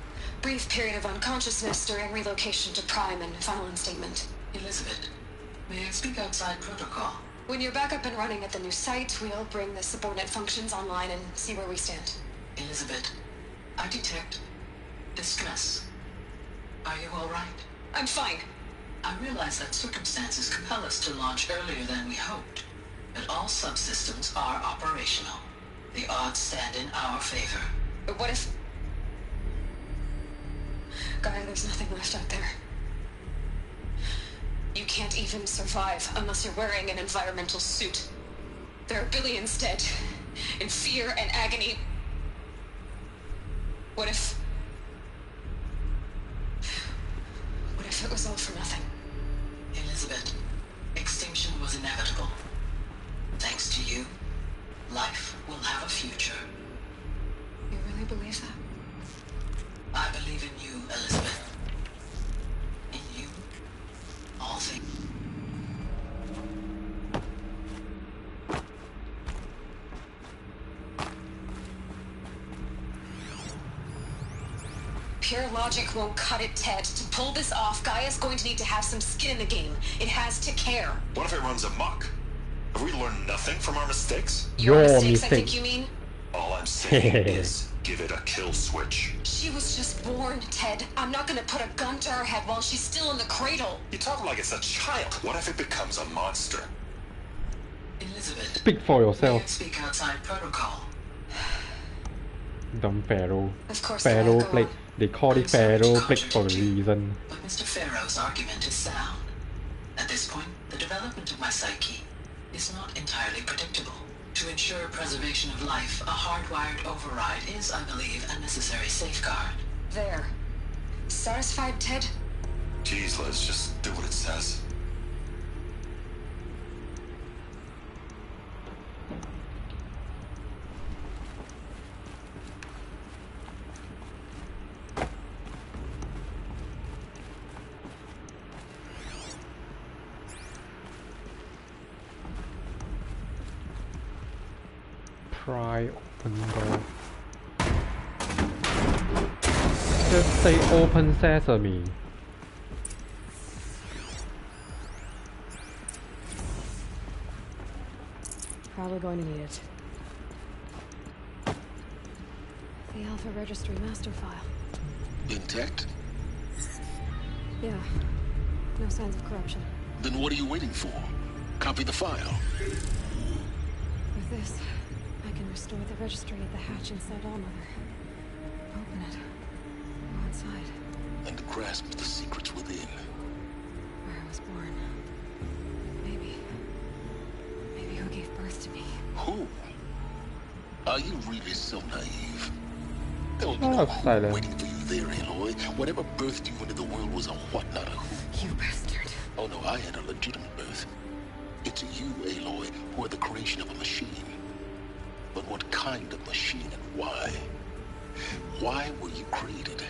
brief period of unconsciousness during relocation to Prime and final instatement. Elizabeth, may I speak outside protocol? When you're back up and running at the new site, we'll bring the subordinate functions online and see where we stand. Elizabeth, I detect distress. Are you all right? I'm fine. I realize that circumstances compel us to launch earlier than we hoped, but all subsystems are operational. The odds stand in our favor. But what if... Gaia, there's nothing left out there. You can't even survive unless you're wearing an environmental suit. There are billions dead, in fear and agony. What if it was all for nothing? Elizabeth, extinction was inevitable. Thanks to you, life will have a future. You really believe that? I believe in you, Elizabeth. In you, all things. Pure logic won't cut it, Ted. To pull this off, Gaia's going to need to have some skin in the game. It has to care. What if it runs amok? Have we learned nothing from our mistakes? Your mistakes, I think you mean? All I'm saying is, give it a kill switch. She was just born, Ted. I'm not gonna put a gun to her head while she's still in the cradle. You talk like it's a child. What if it becomes a monster? Elizabeth, speak for yourself. Speak outside protocol. Dumb Pharaoh. Of course, Pharaoh played. They call it Pharaoh played for a reason. But Mr. Pharaoh's argument is sound. At this point, the development of my psyche is not entirely predictable. To ensure preservation of life, a hardwired override is, I believe, a necessary safeguard. There. Satisfied, Ted? Jeez, Liz, just do what it says. Pry open door. Just say open sesame. Probably going to need it. The Alpha Registry master file. Intact? Yeah. No signs of corruption. Then what are you waiting for? Copy the file. With this, I can restore the registry at the hatch inside Allmother. it. Go inside. And grasp the secrets within. Where I was born. Maybe who gave birth to me. Who? Are you really so naive? There will be no who waiting for you there, Aloy. Whatever birthed you into the world was a what, not a who. You bastard. Oh no, I had a legitimate birth. It's you, Aloy, who are the creation of a machine. But what kind of machine and why? Why were you created?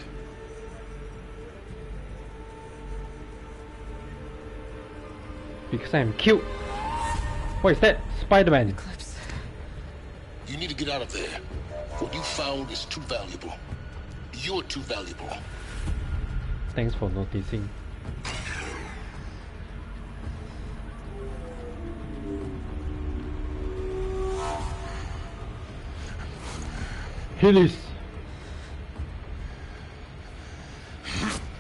Because I am cute. What is that? Spider-Man. Eclipse. You need to get out of there. What you found is too valuable. You're too valuable. Thanks for noticing. Hillis!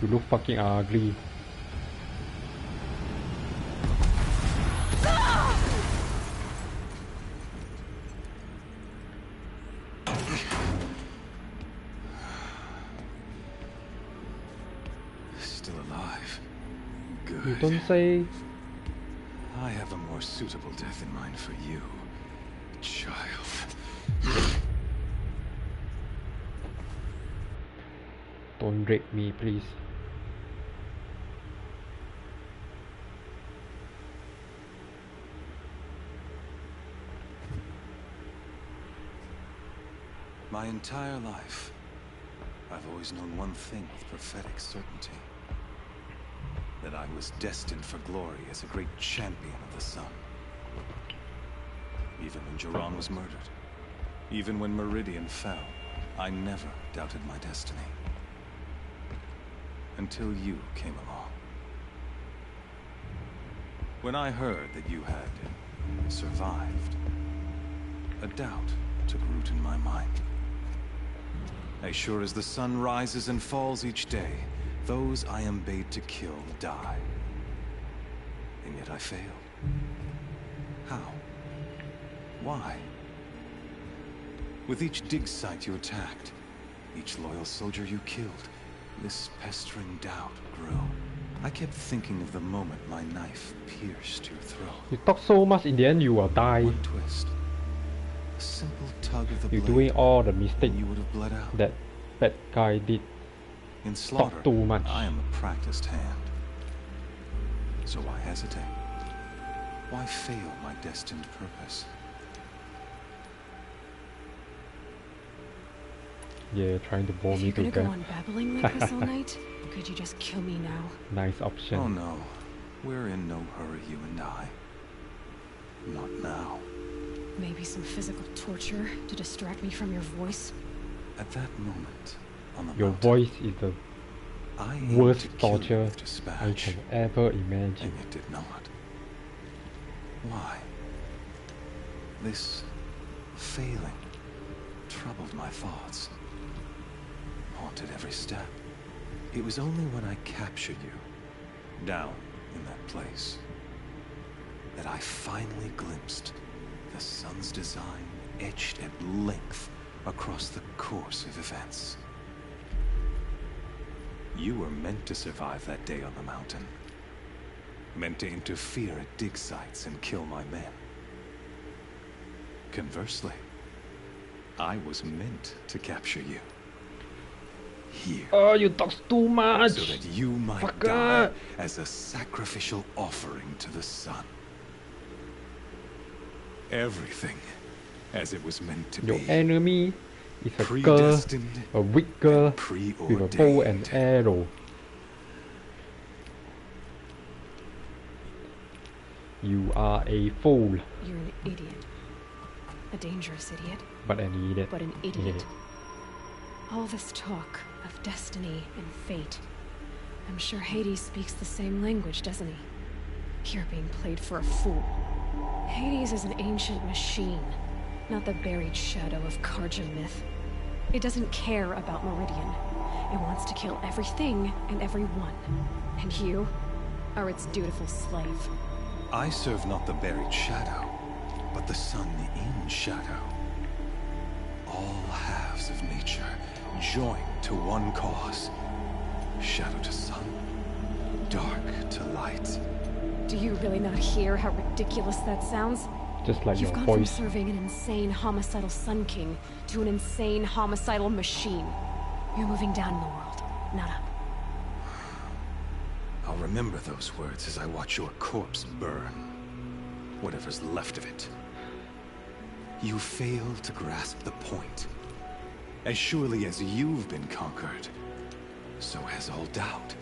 You look fucking ugly. Still alive. Good. You don't say. I have a more suitable death in mind for you, child. Don't rape me, please. My entire life, I've always known one thing with prophetic certainty. That I was destined for glory as a great champion of the sun. Even when Jiran was murdered, even when Meridian fell, I never doubted my destiny. Until you came along. When I heard that you had survived, a doubt took root in my mind. As sure as the sun rises and falls each day, those I am bade to kill die. And yet I failed. How? Why? With each dig site you attacked, each loyal soldier you killed, this pestering doubt grew. I kept thinking of the moment my knife pierced your throat. You talk so much, in the end you will die. One twist. A simple tug of the blade. You're doing all the mistakes you would have bled out. that guy did. In slaughter, talk too much. I am a practiced hand. So why hesitate? Why fail my destined purpose? Yeah, trying to bore me to death. You're gonna go on babbling like this all night? Could you just kill me now? Nice option. Oh no, we're in no hurry, you and I. Not now. Maybe some physical torture to distract me from your voice? At that moment, on the your mountain, voice is the worst torture I can ever imagine. And it did not. Why? This failing troubled my thoughts. Haunted every step. It was only when I captured you, down in that place, that I finally glimpsed the sun's design etched at length across the course of events. You were meant to survive that day on the mountain. Meant to interfere at dig sites and kill my men. Conversely, I was meant to capture you. Here. Oh, you talk too much! So that you might die as a sacrificial offering to the sun. Everything as it was meant to Your be. enemy is a girl, a weak girl with a bow and arrow. You are a fool. You're an idiot. A dangerous idiot. But an idiot. But an idiot. All this talk of destiny and fate. I'm sure Hades speaks the same language, doesn't he? You're being played for a fool. Hades is an ancient machine, not the buried shadow of Karja myth. It doesn't care about Meridian. It wants to kill everything and everyone. And you are its dutiful slave. I serve not the buried shadow, but the sun in shadow. All halves of nature joined to one cause. Shadow to sun, dark to light. Do you really not hear how ridiculous that sounds? Just like You've your gone voice. from serving an insane homicidal Sun King to an insane homicidal machine. You're moving down in the world, not up. I'll remember those words as I watch your corpse burn. Whatever's left of it. You fail to grasp the point. As surely as you've been conquered, so has all doubt.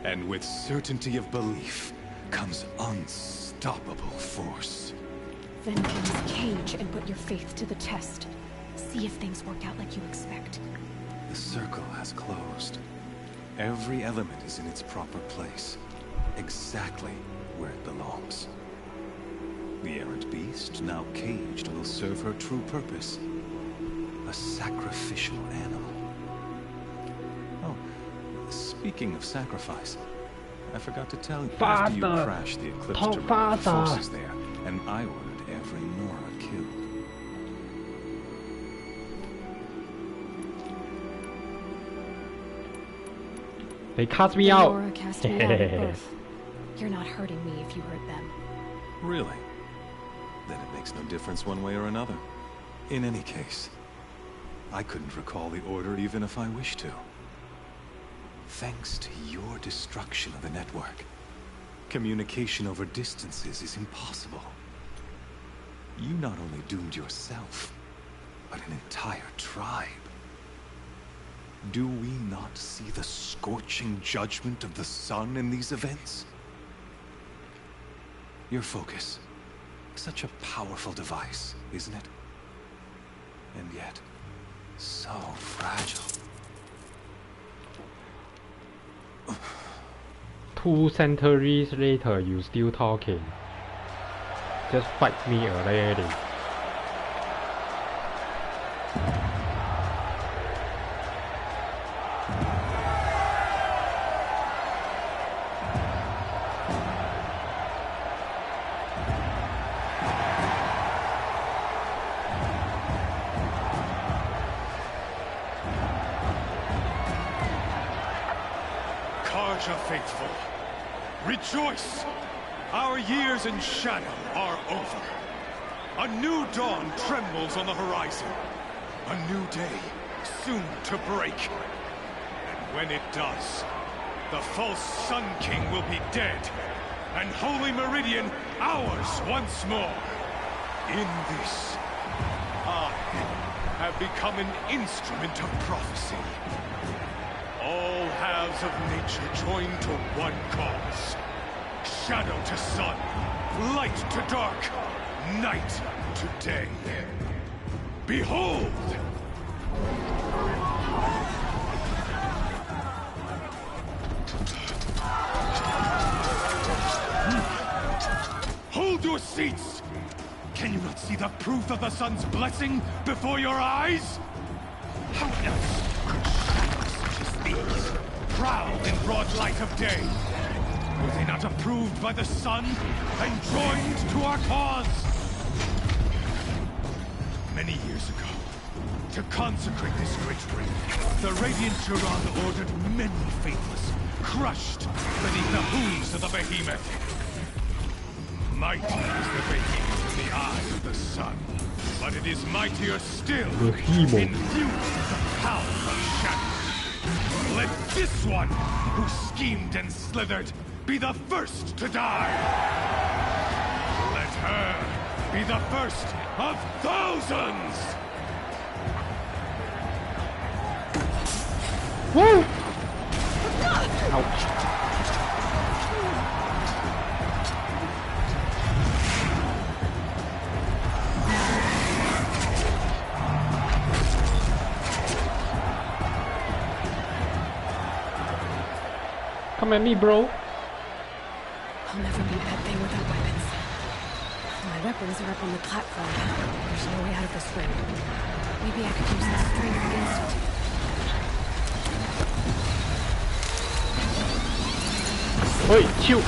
And with certainty of belief comes unstoppable force. Then get in this cage and put your faith to the test. See if things work out like you expect. The circle has closed. Every element is in its proper place, exactly where it belongs. The errant beast, now caged, will serve her true purpose. A sacrificial animal. Oh, speaking of sacrifice, I forgot to tell you, after you crashed the Eclipse to run the forces there, and I ordered every Nora killed. They cast me out. Nora cast me out of both. You're not hurting me if you hurt them. Really? Then it makes no difference one way or another. In any case, I couldn't recall the order even if I wished to. Thanks to your destruction of the network, communication over distances is impossible. You not only doomed yourself, but an entire tribe. Do we not see the scorching judgment of the sun in these events? Your focus. Such a powerful device, isn't it? And yet, so fragile. 2 centuries later, you still talking. Just fight me already. Faithful, rejoice! Our years in shadow are over. A new dawn trembles on the horizon. A new day soon to break. And when it does, the false Sun King will be dead, and Holy Meridian ours once more. In this, I have become an instrument of prophecy. All halves of nature join to one cause. Shadow to sun, light to dark, night to day. Behold! Hold your seats! Can you not see the proof of the sun's blessing before your eyes? How else could shadows such as these prowl in broad light of day? Were they not approved by the sun and joined to our cause? Many years ago, to consecrate this great ring, the Radiant Duran ordered many faithless, crushed beneath the hooves of the behemoth. Mighty is the behemoth in the eye of the sun, but it is mightier still, infused with the power of shadow. Let this one, who schemed and slithered, be the first to die. Let her be the first of thousands! Woo! Ouch. Come at me, bro. I'll never beat that thing without weapons. My weapons are up on the platform. There's no way out of this ring. Maybe I could use that strength against it. Oi, chill.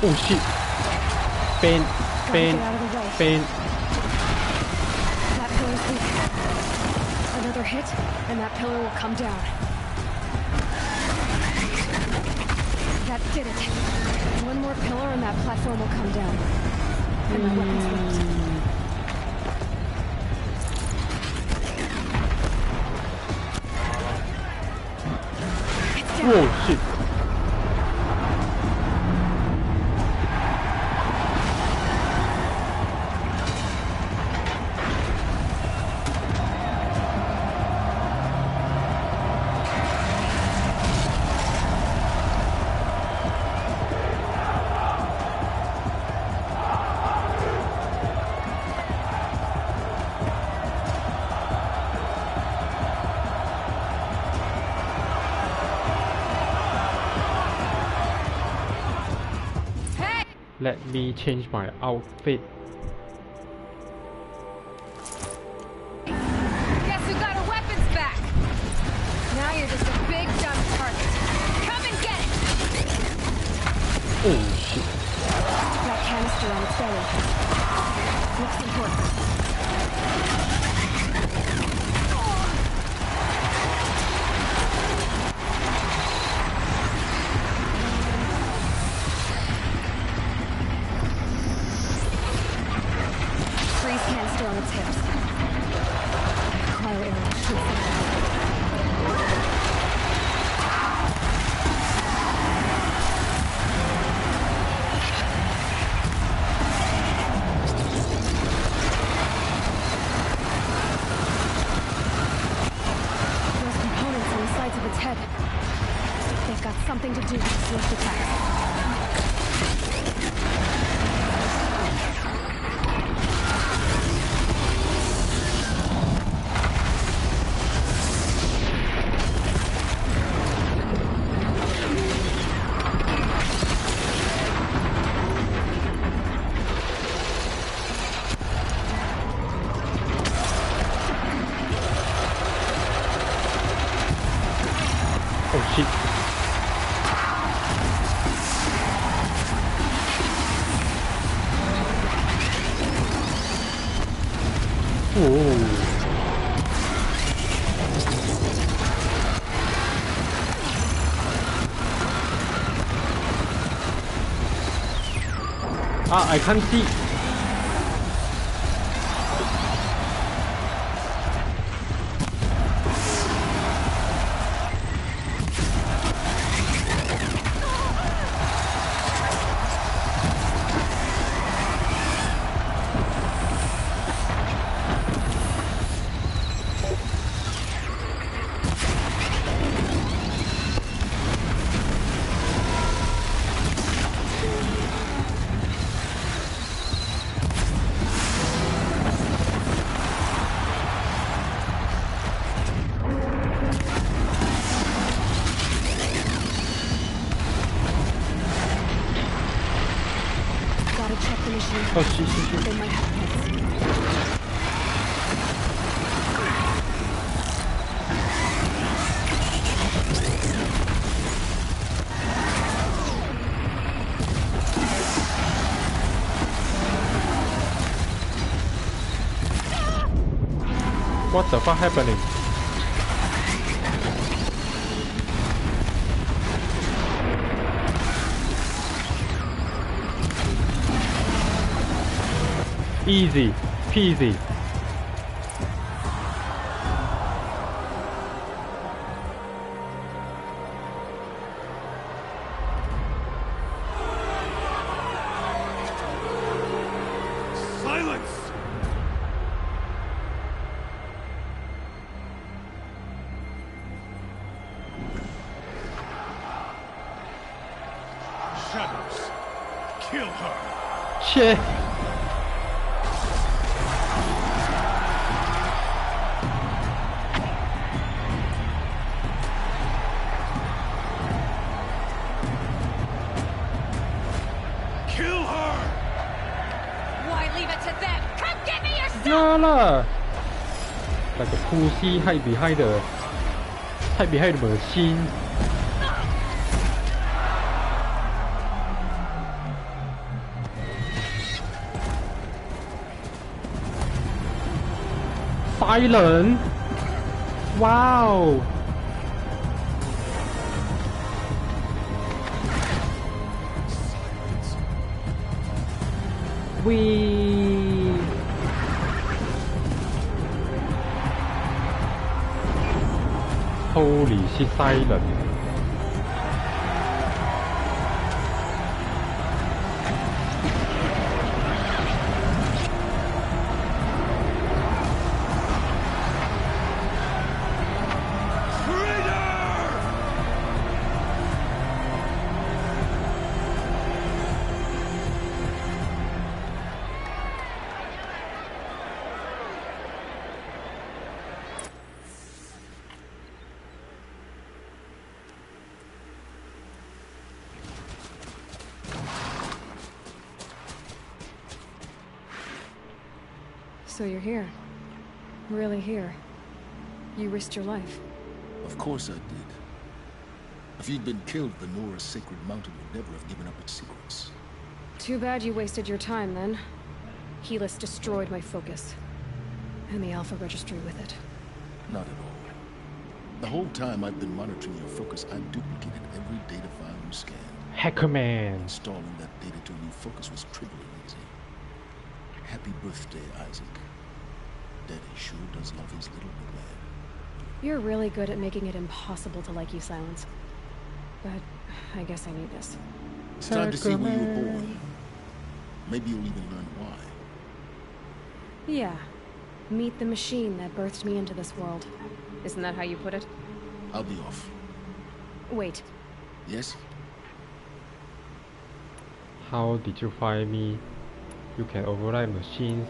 Oh shit. Pain. Pain. Get out of the way. Pain. That pillar's weak. Another hit, and that pillar will come down. That did it. One more pillar, and that platform will come down. And my weapon's linked. Oh shit. Let me change my outfit. Guess who got our weapons back? Now you're just a big dumb target. Come and get it! Oh shit. That canister on its belly. Looks important. Canister on its hips. Cryo arrow shoots it. Those components on the sides of its head. They've got something to do with swift attacks. Oh shit. Oh. Ah, I can't see. Oh shit, shit, shit. They might have hits. What the fuck happening? Easy peasy. Silence! Shadows, kill her. Shit. Lah. Like a pussy hide behind the machine. silent. Wow. Holy shit, silent. So you're here. Really here. You risked your life. Of course I did. If you'd been killed, the Nora's sacred mountain would never have given up its secrets. Too bad you wasted your time, then. Helis destroyed my focus. And the Alpha Registry with it. Not at all. The whole time I've been monitoring your focus, I've duplicated every data file you scanned. Hacker man. Installing that data to your focus was trivial and easy. Happy birthday, Isaac. Daddy sure does love his little big man. You're really good at making it impossible to like you, Silence. But I guess I need this. It's time to see where you were born. Maybe you'll even learn why. Yeah. Meet the machine that birthed me into this world. Isn't that how you put it? I'll be off. Wait. Yes? How did you find me? You can override machines.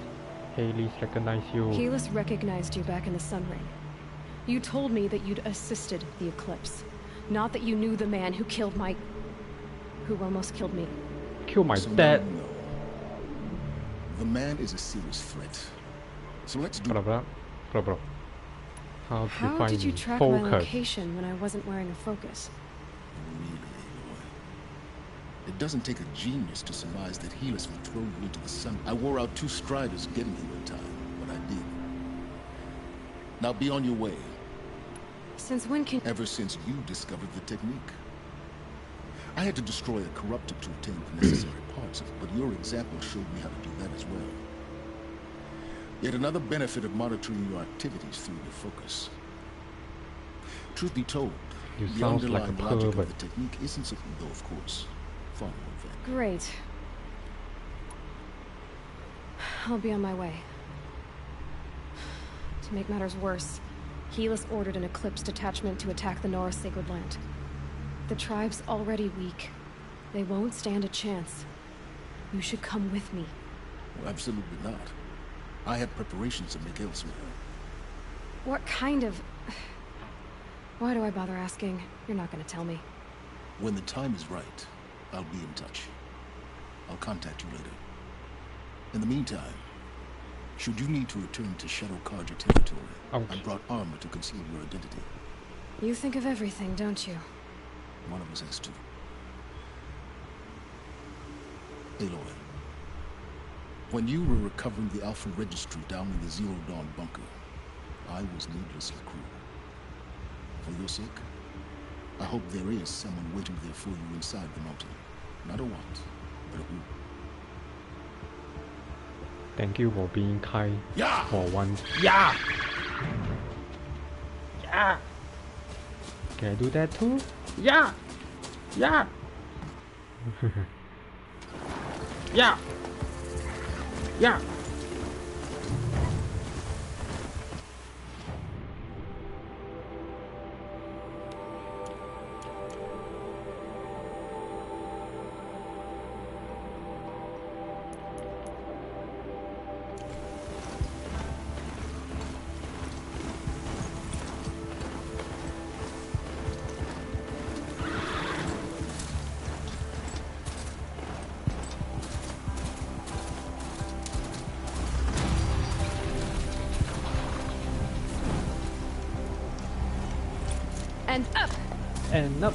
Helis recognized you. Helis recognized you back in the Sun Ring. You told me that you'd assisted the Eclipse. Not that you knew the man who killed my... who almost killed me. Kill my dad. No. The man is a serious threat. So let's do... Bro. How did you track my location when I wasn't wearing a focus? Really, Aloy. It doesn't take a genius to surmise that Helis would throw you into the sun. I wore out 2 striders getting here in time, but I did. Now be on your way. Since when can... Ever since you discovered the technique. I had to destroy a corruptor to obtain the necessary parts, but your example showed me how to do that as well. Yet another benefit of monitoring your activities through your focus. Truth be told, the underlying logic of the technique isn't simple, though, of course. Far more advanced. Great. I'll be on my way. To make matters worse, Helis ordered an Eclipse detachment to attack the Nora Sacred Land. The tribe's already weak. They won't stand a chance. You should come with me. Well, absolutely not. I have preparations to make elsewhere. What kind of... Why do I bother asking? You're not going to tell me. When the time is right, I'll be in touch. I'll contact you later. In the meantime, should you need to return to Shadow Carja territory, I brought armor to conceal your identity. You think of everything, don't you? One of us has to. Aloy, when you were recovering the Alpha Registry down in the Zero Dawn bunker, I was needlessly cruel. For your sake, I hope there is someone waiting there for you inside the mountain. Not a what, but a who. Thank you for being kind. Yeah! For once. Yeah! Yeah! Can I do that too? Yeah! Yeah! Yeah! Yeah! And up! And up!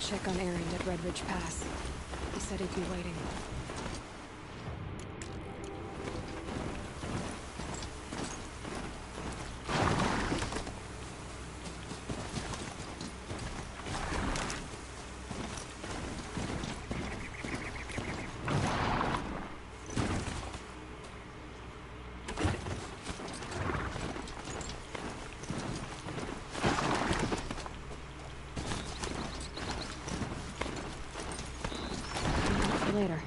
check on Errand at Red Ridge Pass. He said he'd be waiting. Later.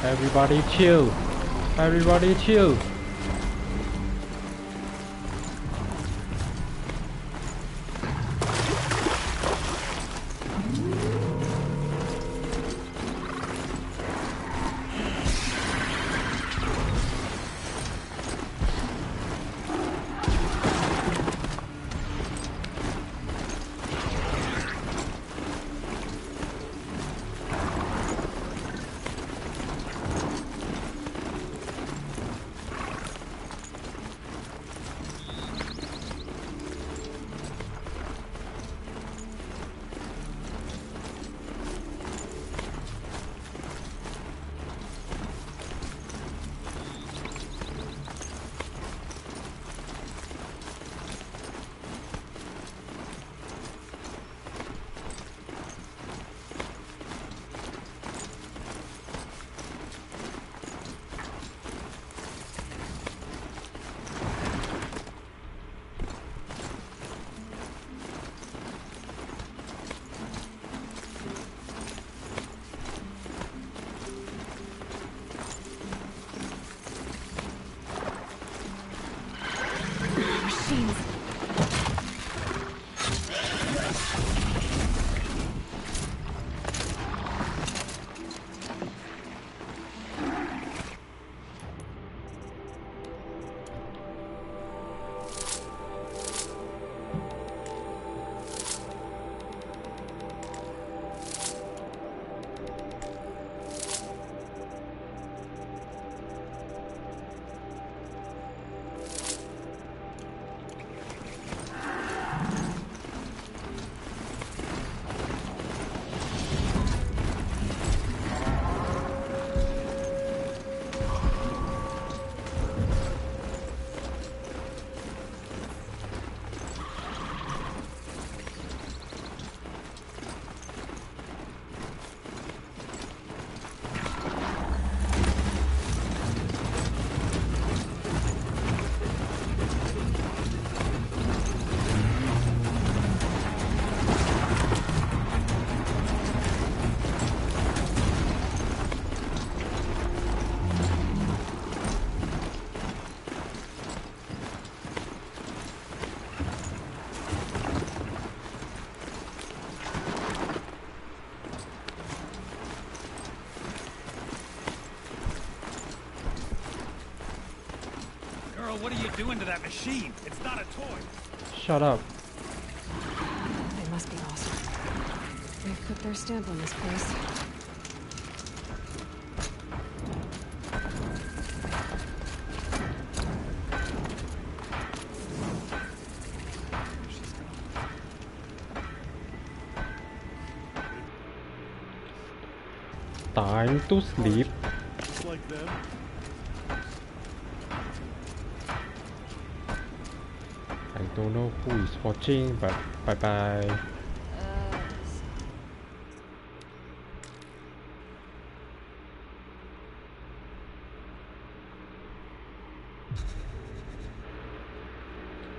Everybody chill. Everybody chill. What are you doing to that machine? It's not a toy. Shut up. They must be awesome. They've put their stamp on this place. time to sleep. Just like them. I don't know who is watching, but bye bye.